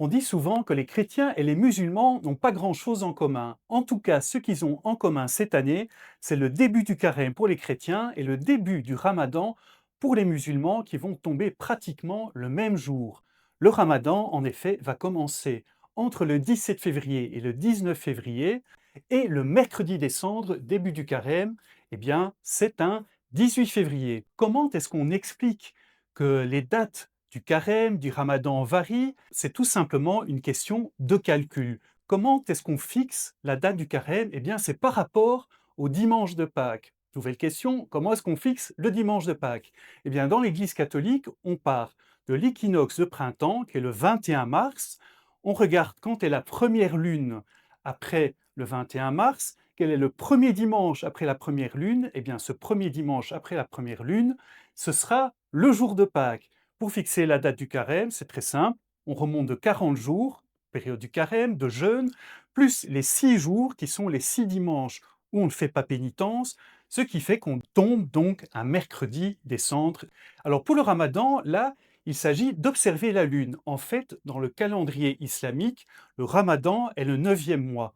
On dit souvent que les chrétiens et les musulmans n'ont pas grand-chose en commun. En tout cas, ce qu'ils ont en commun cette année, c'est le début du carême pour les chrétiens et le début du ramadan pour les musulmans qui vont tomber pratiquement le même jour. Le ramadan, en effet, va commencer entre le 17 février et le 19 février et le mercredi des cendres, début du carême, eh bien, c'est un 18 février. Comment est-ce qu'on explique que les dates du carême, du ramadan varient? C'est tout simplement une question de calcul. Comment est-ce qu'on fixe la date du carême? Eh bien, c'est par rapport au dimanche de Pâques. Nouvelle question, comment est-ce qu'on fixe le dimanche de Pâques? Eh bien, dans l'Église catholique, on part de l'équinoxe de printemps, qui est le 21 mars. On regarde quand est la première lune après le 21 mars. Quel est le premier dimanche après la première lune? Eh bien, ce premier dimanche après la première lune, ce sera le jour de Pâques. Pour fixer la date du carême, c'est très simple, on remonte de 40 jours, période du carême, de jeûne, plus les 6 jours qui sont les 6 dimanches où on ne fait pas pénitence, ce qui fait qu'on tombe donc un mercredi des cendres. Alors pour le ramadan, là, il s'agit d'observer la lune. En fait, dans le calendrier islamique, le ramadan est le 9e mois.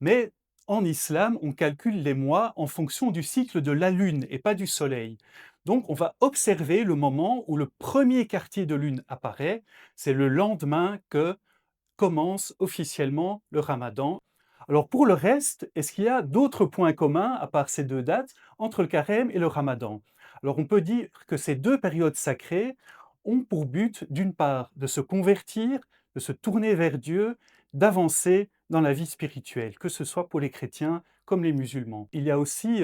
Mais en islam, on calcule les mois en fonction du cycle de la lune et pas du soleil. Donc on va observer le moment où le premier quartier de lune apparaît. C'est le lendemain que commence officiellement le ramadan. Alors pour le reste, est-ce qu'il y a d'autres points communs, à part ces deux dates, entre le carême et le ramadan? Alors on peut dire que ces deux périodes sacrées ont pour but, d'une part, de se convertir, de se tourner vers Dieu, d'avancer dans la vie spirituelle, que ce soit pour les chrétiens comme les musulmans. Il y a aussi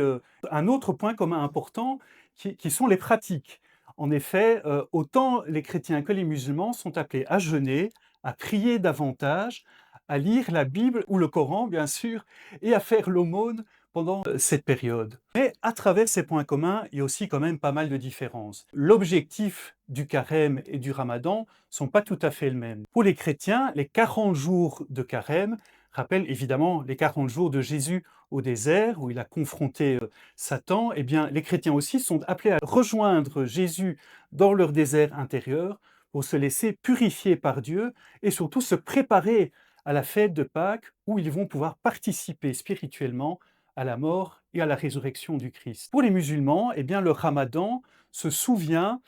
un autre point commun important qui sont les pratiques. En effet, autant les chrétiens que les musulmans sont appelés à jeûner, à prier davantage, à lire la Bible ou le Coran, bien sûr, et à faire l'aumône pendant cette période. Mais à travers ces points communs, il y a aussi quand même pas mal de différences. L'objectif du carême et du ramadan ne sont pas tout à fait le même. Pour les chrétiens, les 40 jours de carême rappellent évidemment les 40 jours de Jésus au désert, où il a confronté Satan. Eh bien, les chrétiens aussi sont appelés à rejoindre Jésus dans leur désert intérieur pour se laisser purifier par Dieu et surtout se préparer à la fête de Pâques où ils vont pouvoir participer spirituellement à la mort et à la résurrection du Christ. Pour les musulmans, eh bien, le ramadan se souvient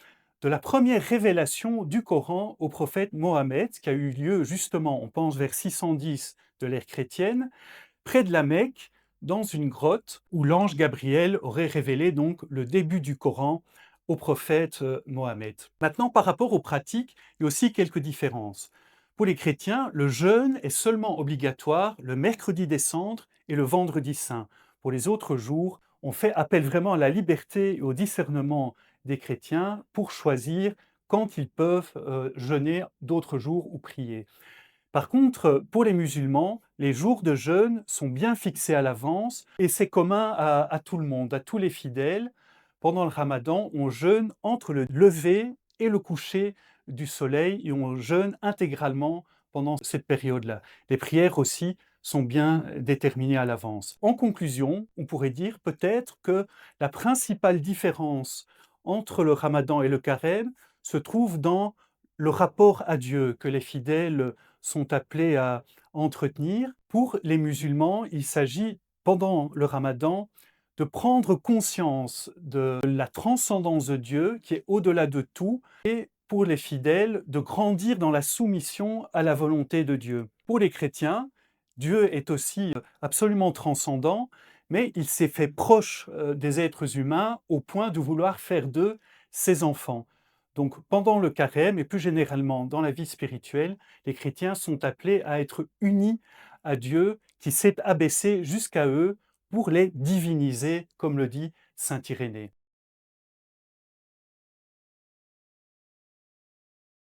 de la première révélation du Coran au prophète Mohammed, qui a eu lieu justement, on pense, vers 610 de l'ère chrétienne, près de la Mecque, dans une grotte où l'ange Gabriel aurait révélé donc le début du Coran au prophète Mohammed. Maintenant, par rapport aux pratiques, il y a aussi quelques différences. Pour les chrétiens, le jeûne est seulement obligatoire le mercredi des cendres et le vendredi saint. Pour les autres jours, on fait appel vraiment à la liberté et au discernement des chrétiens pour choisir quand ils peuvent jeûner d'autres jours ou prier. Par contre, pour les musulmans, les jours de jeûne sont bien fixés à l'avance et c'est commun à tout le monde, à tous les fidèles. Pendant le ramadan, on jeûne entre le lever et le coucher du soleil et on jeûne intégralement pendant cette période-là. Les prières aussi sont bien déterminées à l'avance. En conclusion, on pourrait dire peut-être que la principale différence entre le ramadan et le carême se trouve dans le rapport à Dieu que les fidèles sont appelés à entretenir. Pour les musulmans, il s'agit, pendant le ramadan, de prendre conscience de la transcendance de Dieu qui est au-delà de tout et pour les fidèles de grandir dans la soumission à la volonté de Dieu. Pour les chrétiens, Dieu est aussi absolument transcendant, mais il s'est fait proche des êtres humains au point de vouloir faire d'eux ses enfants. Donc pendant le carême et plus généralement dans la vie spirituelle, les chrétiens sont appelés à être unis à Dieu qui s'est abaissé jusqu'à eux pour les diviniser, comme le dit saint Irénée.